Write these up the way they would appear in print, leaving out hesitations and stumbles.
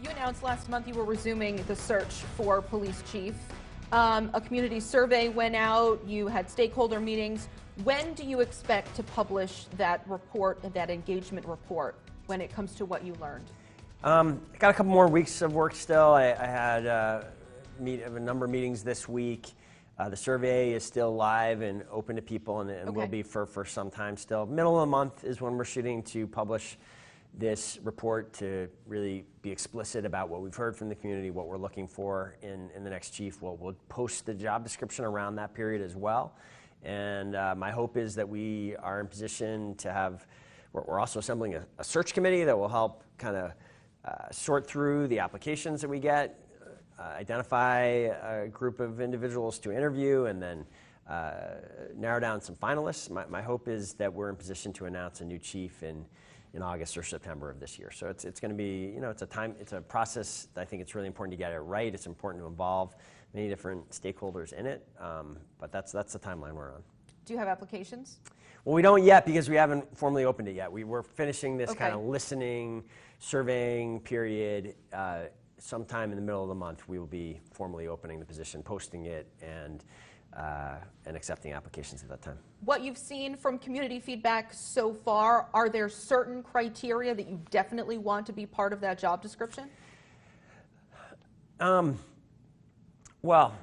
You announced last month you were resuming the search for police chief. A community survey went out. You had stakeholder meetings. When do you expect to publish that report, that engagement report, when it comes to what you learned? I got a couple more weeks of work still. I had a number of meetings this week. The survey is still live and open to people, and Okay. will be for some time still. Middle of the month is when we're shooting to publish this report, to really be explicit about what we've heard from the community, what we're looking for in the next chief. We'll post the job description around that period as well. And my hope is that we are in position to have, we're also assembling a search committee that will help kind of sort through the applications that we get, identify a group of individuals to interview, and then narrow down some finalists. My hope is that we're in position to announce a new chief in August or September of this year. So it's going to be, it's a process that I think it's really important to get it right. It's important to involve many different stakeholders in it, but that's the timeline we're on. Do you have applications? Well, we don't yet because we haven't formally opened it yet. We're finishing this Okay. kind of listening, surveying period. Sometime in the middle of the month, we will be formally opening the position, posting it, and accepting applications at that time. What you've seen from community feedback so far, are there certain criteria that you definitely want to be part of that job description? Well,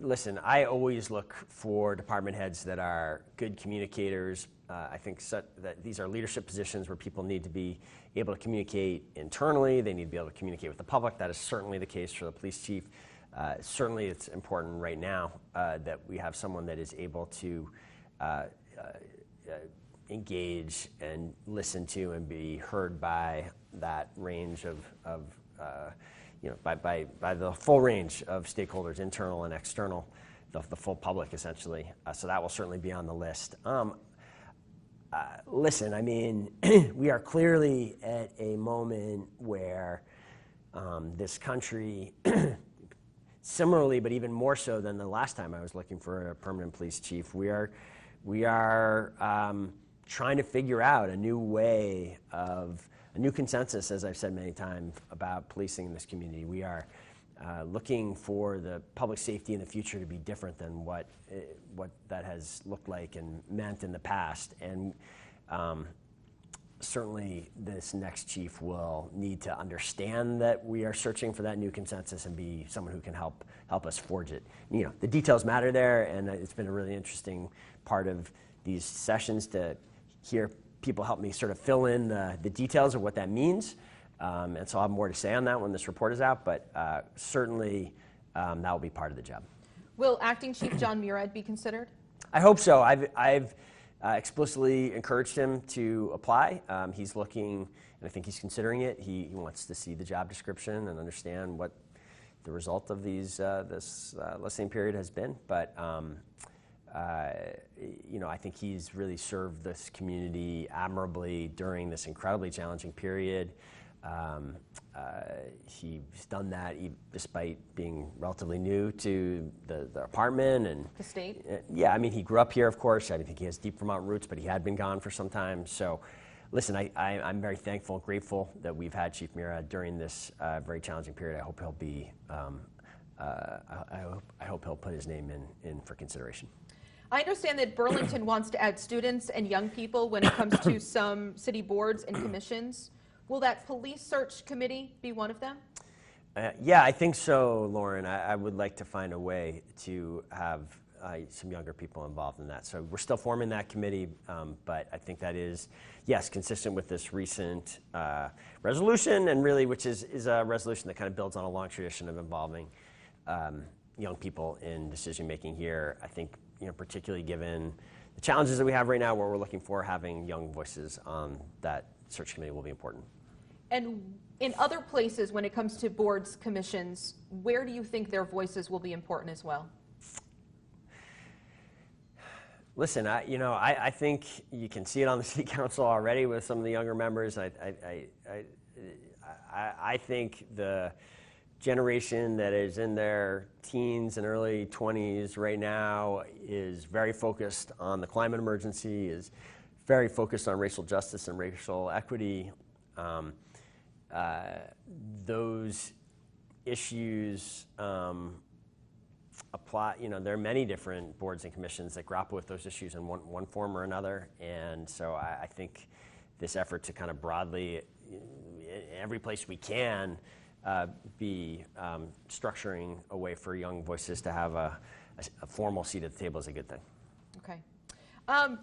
listen, I always look for department heads that are good communicators. I think that these are leadership positions where people need to be able to communicate internally. They need to be able to communicate with the public. That is certainly the case for the police chief. Certainly it's important right now that we have someone that is able to engage and listen to and be heard by that range of by the full range of stakeholders, internal and external, the full public essentially. So that will certainly be on the list. Listen, I mean, we are clearly at a moment where this country, similarly, but even more so than the last time I was looking for a permanent police chief, we are trying to figure out a new way of, a new consensus, as I've said many times, about policing in this community. We are looking for the public safety in the future to be different than what that has looked like and meant in the past. And certainly this next chief will need to understand that we are searching for that new consensus and be someone who can help us forge it. The details matter there, and it's been a really interesting part of these sessions to hear people help me sort of fill in the details of what that means. And so I'll have more to say on that when this report is out, but certainly that will be part of the job. Will Acting Chief John Miro be considered? I hope so. I've explicitly encouraged him to apply. He's looking, and I think he's considering it. He wants to see the job description and understand what the result of this listening period has been. But I think he's really served this community admirably during this incredibly challenging period. He's done that despite being relatively new to the apartment and The state? Yeah, I mean, he grew up here, of course. I think he has deep Vermont roots, but he had been gone for some time. So, listen, I'm very thankful and grateful that we've had Chief Miro during this very challenging period. I hope he'll be. I hope he'll put his name in for consideration. I understand that Burlington wants to add students and young people when it comes to some city boards and commissions. Will that police search committee be one of them? Yeah, I think so, Lauren. I would like to find a way to have some younger people involved in that. So we're still forming that committee, but I think that is, yes, consistent with this recent resolution, and really, which is a resolution that kind of builds on a long tradition of involving young people in decision making here. I think, particularly given the challenges that we have right now, where we're looking for, having young voices on that search committee will be important. And in other places, when it comes to boards, commissions, where do you think their voices will be important as well? Listen, I think you can see it on the city council already with some of the younger members. I think the generation that is in their teens and early 20s right now is very focused on the climate emergency, is very focused on racial justice and racial equity. those issues apply. There are many different boards and commissions that grapple with those issues in one form or another, and so I think this effort to kind of broadly, in every place we can, be structuring a way for young voices to have a formal seat at the table is a good thing. Okay.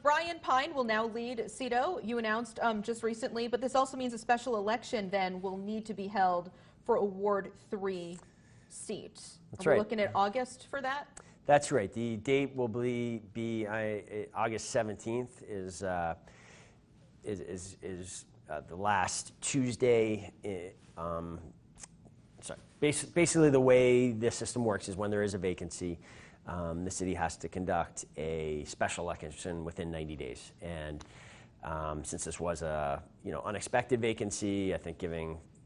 Brian Pine will now lead CETO. You announced just recently, but this also means a special election then will need to be held for a Ward 3 seat. That's Are we right. looking at August for that? That's right. The date will be August 17th is the last Tuesday. Basically the way this system works is when there is a vacancy, the city has to conduct a special election within 90 days. And since this was a unexpected vacancy, I think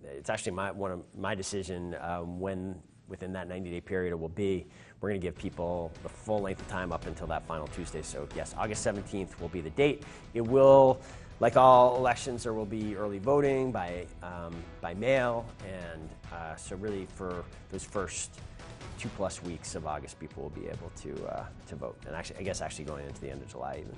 it's actually one of my decision when within that 90-day period it will be. We're going to give people the full length of time up until that final Tuesday. So yes, August 17th will be the date. It will, like all elections, there will be early voting by mail, and so really for those first 2+ weeks of August, people will be able to vote. And actually, I guess actually going into the end of July even.